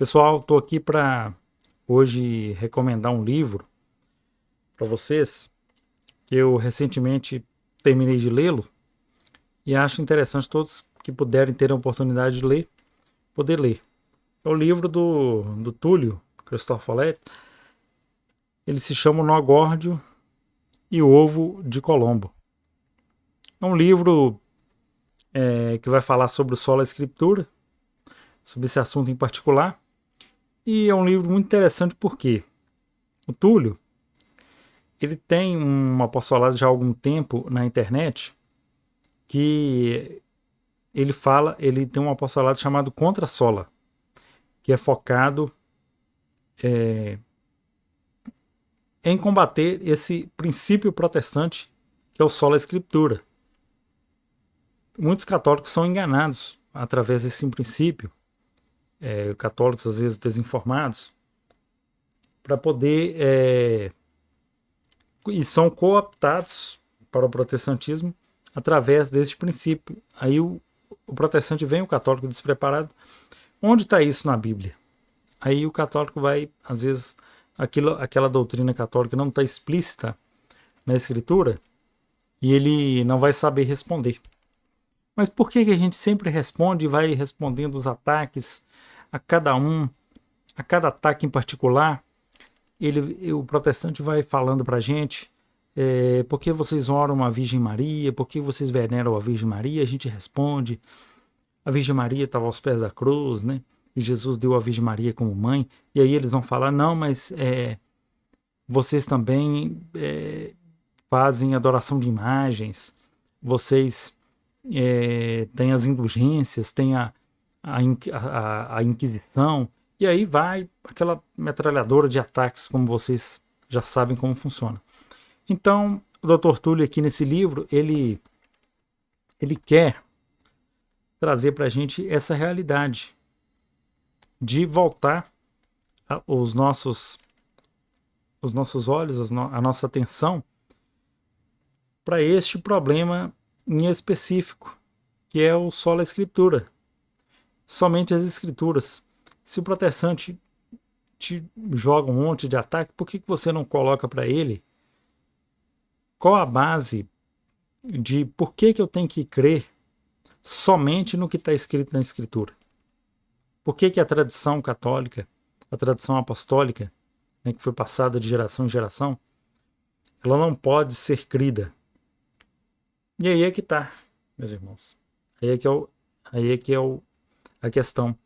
Pessoal, estou aqui para hoje recomendar um livro para vocês que eu recentemente terminei de lê-lo e acho interessante todos que puderem ter a oportunidade de ler, poder ler. É o livro do Túlio Cristoforetti. Ele se chama O Nó Górdio e o Ovo de Colombo. É um livro que vai falar sobre o Sola Escritura, sobre esse assunto em particular. E é um livro muito interessante porque o Túlio ele tem um apostolado já há algum tempo na internet que ele tem um apostolado chamado Contra Sola, que é focado em combater esse princípio protestante que é o Sola Escritura. Muitos católicos são enganados através desse princípio, católicos às vezes desinformados, para poder e são cooptados para o protestantismo através desse princípio. Aí o protestante vem, o católico despreparado. Onde está isso na Bíblia? Aí o católico vai, às vezes, aquela doutrina católica não está explícita na Escritura e ele não vai saber responder. Mas por que a gente sempre responde e vai respondendo os ataques a cada ataque em particular? O protestante vai falando para a gente por que vocês oram a Virgem Maria, por que vocês veneram a Virgem Maria? A gente responde, a Virgem Maria estava aos pés da cruz, né? E Jesus deu a Virgem Maria como mãe. E aí eles vão falar, não, mas vocês também fazem adoração de imagens, vocês têm as indulgências, têm a Inquisição. E aí vai aquela metralhadora de ataques, como vocês já sabem como funciona. Então, o Dr. Túlio aqui nesse livro, ele quer trazer para a gente essa realidade de voltar os nossos olhos, a nossa atenção para este problema em específico, que é o sola escritura, somente as escrituras. Se o protestante te joga um monte de ataque, por que você não coloca para ele qual a base de por que eu tenho que crer somente no que está escrito na Escritura? Por que a tradição católica, a tradição apostólica, né, que foi passada de geração em geração, ela não pode ser crida? E aí é que está, meus irmãos. Aí é que é a questão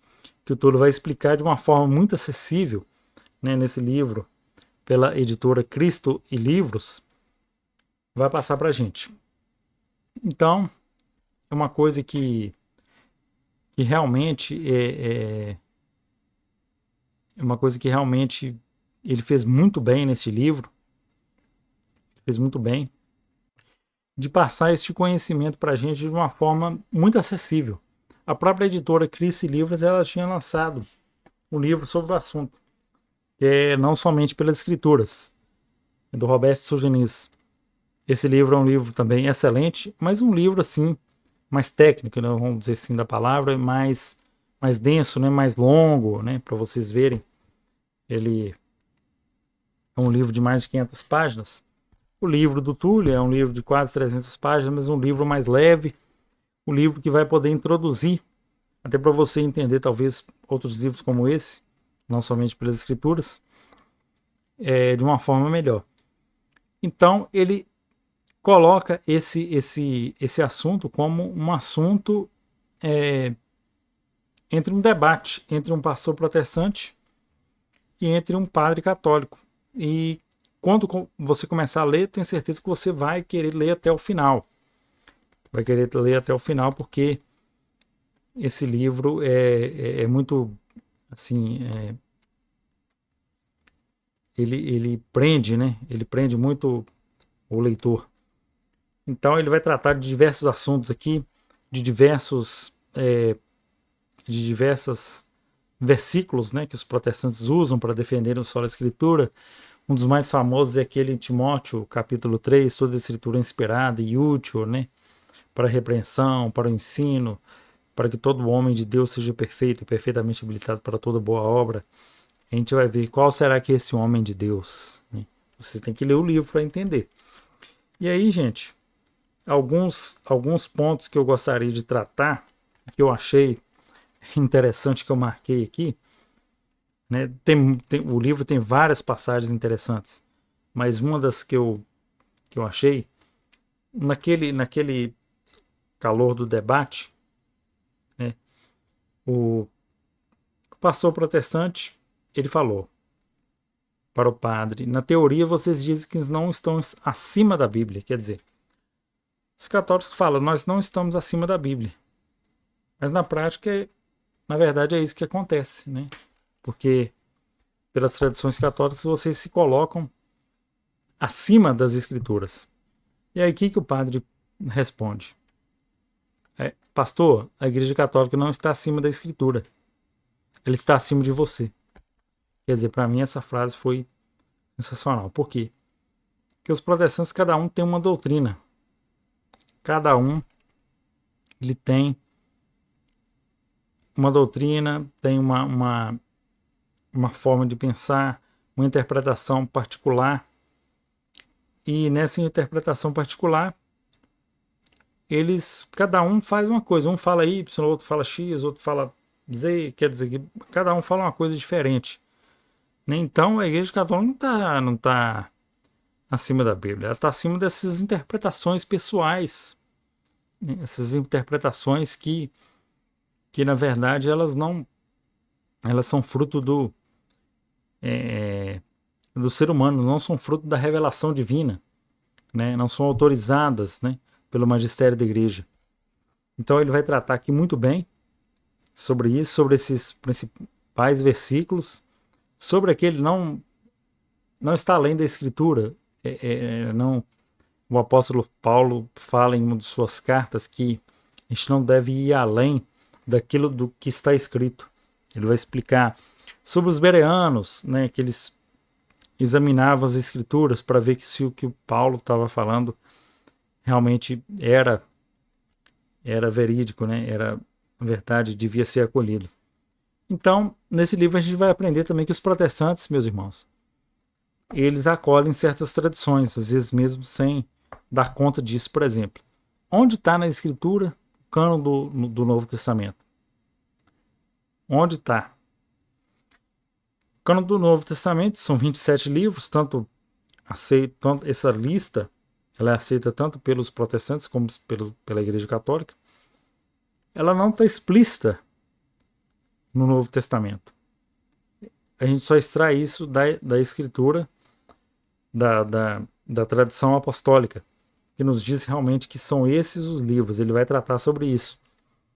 que o Túlio vai explicar de uma forma muito acessível, né, nesse livro, pela editora Cristo e Livros, vai passar para a gente. Então, é uma coisa que realmente é uma coisa que realmente ele fez muito bem nesse livro, fez muito bem, de passar este conhecimento para a gente de uma forma muito acessível. A própria editora Cristo e Livros, ela tinha lançado um livro sobre o assunto, que é Não Somente pelas Escrituras, do Roberto Sugenis. Esse livro é um livro também excelente, mas um livro assim, mais técnico, né, vamos dizer assim da palavra, mais denso, né, mais longo, né, para vocês verem. Ele é um livro de mais de 500 páginas. O livro do Túlio é um livro de quase 300 páginas, mas um livro mais leve, um livro que vai poder introduzir, até para você entender talvez outros livros como esse, não somente pelas escrituras, de uma forma melhor. Então ele coloca esse assunto como um assunto entre um debate entre um pastor protestante e entre um padre católico. E quando você começar a ler, tenho certeza que você vai querer ler até o final. Vai querer ler até o final, porque esse livro é muito, assim, ele prende, né? Ele prende muito o leitor. Então ele vai tratar de diversos assuntos aqui, de diversos versículos, né, que os protestantes usam para defender o sola escritura. Um dos mais famosos é aquele em Timóteo, capítulo 3, toda a escritura é inspirada e útil, né, para a repreensão, para o ensino, para que todo homem de Deus seja perfeito e perfeitamente habilitado para toda boa obra, a gente vai ver qual será que é esse homem de Deus, né? Vocês têm que ler o livro para entender. E aí, gente, alguns pontos que eu gostaria de tratar, que eu achei interessante, que eu marquei aqui, né? O livro tem várias passagens interessantes, mas uma das que eu achei, naquele calor do debate, né, o pastor protestante, ele falou para o padre: na teoria vocês dizem que não estão acima da Bíblia. Quer dizer, os católicos falam: nós não estamos acima da Bíblia. Mas na prática, na verdade, é isso que acontece, né? Porque pelas tradições católicas vocês se colocam acima das escrituras. E aí o que o padre responde? Pastor, a Igreja Católica não está acima da escritura. Ela está acima de você. Quer dizer, para mim essa frase foi sensacional. Por quê? Porque os protestantes, cada um tem uma doutrina. Cada um ele tem uma doutrina, tem uma forma de pensar, uma interpretação particular. E nessa interpretação particular, cada um faz uma coisa. Um fala Y, outro fala X, outro fala Z. Quer dizer que cada um fala uma coisa diferente. Então a Igreja Católica não tá acima da Bíblia. Ela está acima dessas interpretações pessoais. Essas interpretações que na verdade elas são fruto do ser humano, não são fruto da revelação divina, né? Não são autorizadas, né, pelo magistério da igreja. Então ele vai tratar aqui muito bem sobre isso, sobre esses principais versículos, sobre aquele não está além da escritura. Não, o apóstolo Paulo fala em uma de suas cartas que a gente não deve ir além daquilo do que está escrito. Ele vai explicar sobre os bereanos, né, que eles examinavam as escrituras para ver se o que o Paulo estava falando realmente era verídico, né, era verdade, devia ser acolhido. Então, nesse livro a gente vai aprender também que os protestantes, meus irmãos, eles acolhem certas tradições, às vezes mesmo sem dar conta disso. Por exemplo, onde está na escritura o cânon do Novo Testamento? Onde está? O cânon do Novo Testamento são 27 livros, tanto essa lista ela é aceita tanto pelos protestantes como pela Igreja Católica. Ela não está explícita no Novo Testamento. A gente só extrai isso da escritura, da tradição apostólica, que nos diz realmente que são esses os livros. Ele vai tratar sobre isso,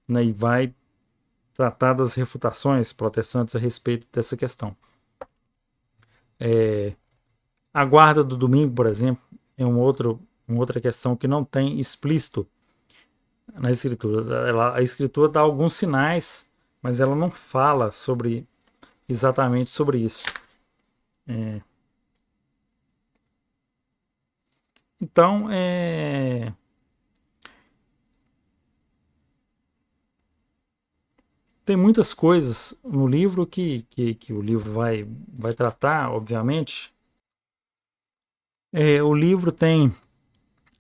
né, e vai tratar das refutações protestantes a respeito dessa questão. A guarda do domingo, por exemplo, é uma outra questão que não tem explícito na escritura. A escritura dá alguns sinais, mas ela não fala exatamente sobre isso. Então, tem muitas coisas no livro que o livro vai tratar, obviamente. O livro tem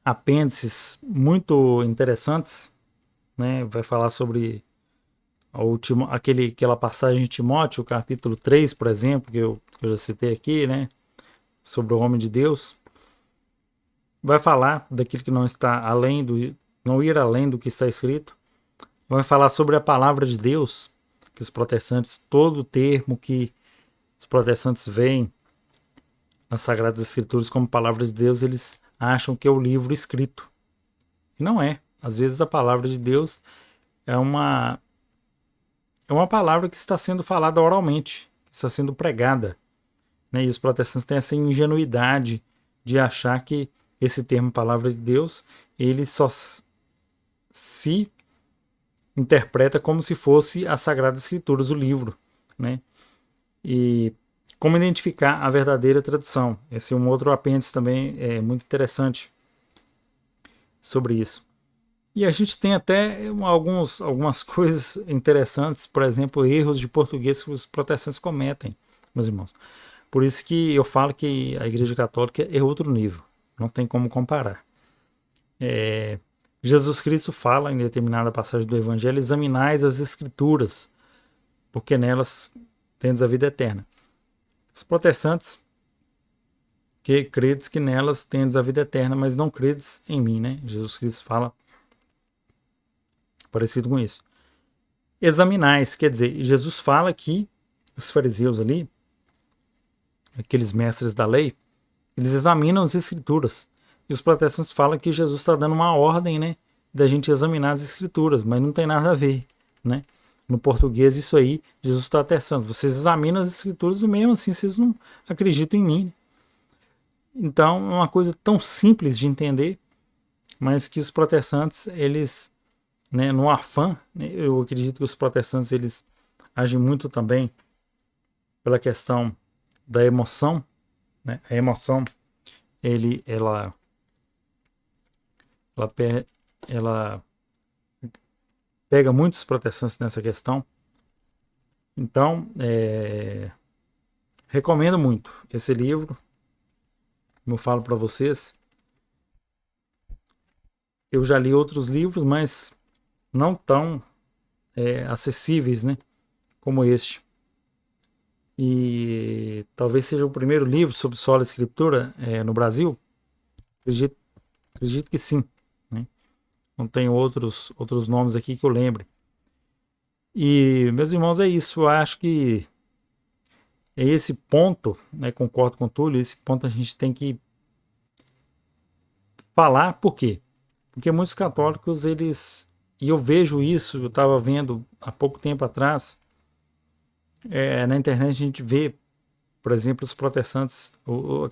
apêndices muito interessantes, né? Vai falar sobre aquela passagem de Timóteo, capítulo 3, por exemplo, que eu já citei aqui, né? Sobre o homem de Deus. Vai falar daquilo que não ir além do que está escrito. Vai falar sobre a palavra de Deus, que os protestantes, todo termo que os protestantes veem nas Sagradas Escrituras como palavra de Deus, eles acham que é o livro escrito. E não é. Às vezes a palavra de Deus é uma palavra que está sendo falada oralmente, que está sendo pregada, né? E os protestantes têm essa ingenuidade de achar que esse termo palavra de Deus, ele só se interpreta como se fosse as Sagradas Escrituras, o livro, né? E como identificar a verdadeira tradição? Esse é um outro apêndice também muito interessante sobre isso. E a gente tem até algumas coisas interessantes, por exemplo, erros de português que os protestantes cometem, meus irmãos. Por isso que eu falo que a Igreja Católica é outro nível, não tem como comparar. Jesus Cristo fala em determinada passagem do Evangelho: examinais as Escrituras, porque nelas tendes a vida eterna. Os protestantes que credes que nelas tendes a vida eterna, mas não credes em mim, né? Jesus Cristo fala parecido com isso. Examinais, quer dizer, Jesus fala que os fariseus ali, aqueles mestres da lei, eles examinam as escrituras. E os protestantes falam que Jesus está dando uma ordem, né, da gente examinar as escrituras, mas não tem nada a ver, né? No português, isso aí, Jesus está atestando. Vocês examinam as escrituras e mesmo assim vocês não acreditam em mim. Então, é uma coisa tão simples de entender, mas que os protestantes, eles, né, no afã, né, eu acredito que os protestantes, eles agem muito também pela questão da emoção, né? A emoção, ela, ela pega muitos protestantes nessa questão. Então, recomendo muito esse livro. Como eu falo para vocês, eu já li outros livros, mas não tão acessíveis, né, como este. E talvez seja o primeiro livro sobre sola escritura no Brasil. Acredito que sim, né? Não tem outros nomes aqui que eu lembre. E, meus irmãos, é isso. Eu acho que é esse ponto, né, concordo com o Túlio, esse ponto a gente tem que falar. Por quê? Porque muitos católicos, eles, e eu vejo isso, eu estava vendo há pouco tempo atrás, na internet a gente vê, por exemplo, os protestantes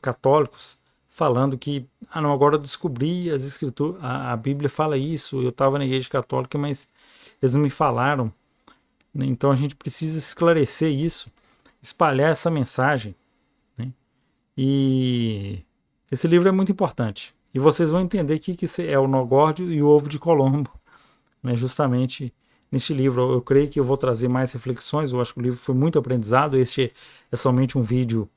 católicos falando que, não, agora eu descobri as escrituras, a Bíblia fala isso, eu estava na igreja católica, mas eles não me falaram. Então a gente precisa esclarecer isso, espalhar essa mensagem, né? E esse livro é muito importante. E vocês vão entender que é o nó górdio e o ovo de Colombo, né? Justamente neste livro. Eu creio que eu vou trazer mais reflexões. Eu acho que o livro foi muito aprendizado. Este é somente um vídeo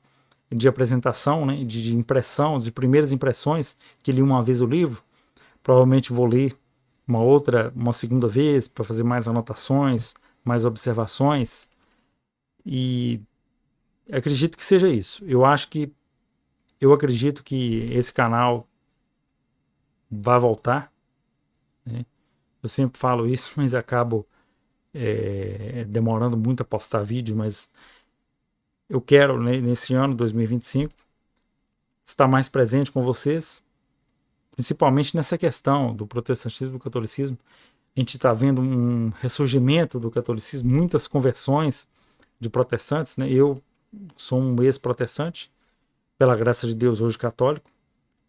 de apresentação, né? de impressão, de primeiras impressões, que li uma vez o livro. Provavelmente vou ler uma segunda vez, para fazer mais anotações, mais observações. E acredito que seja isso. Eu acredito que esse canal vai voltar, né? Eu sempre falo isso, mas acabo demorando muito a postar vídeo, mas eu quero, né, nesse ano 2025 estar mais presente com vocês, principalmente nessa questão do protestantismo e do catolicismo. A gente está vendo um ressurgimento do catolicismo, muitas conversões de protestantes, né? Eu sou um ex-protestante, pela graça de Deus, hoje católico,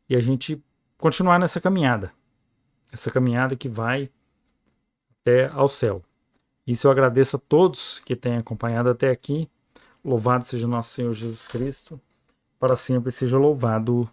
e a gente continuar nessa caminhada, essa caminhada que vai até ao céu. Isso eu agradeço a todos que têm acompanhado até aqui. Louvado seja o nosso Senhor Jesus Cristo, para sempre seja louvado.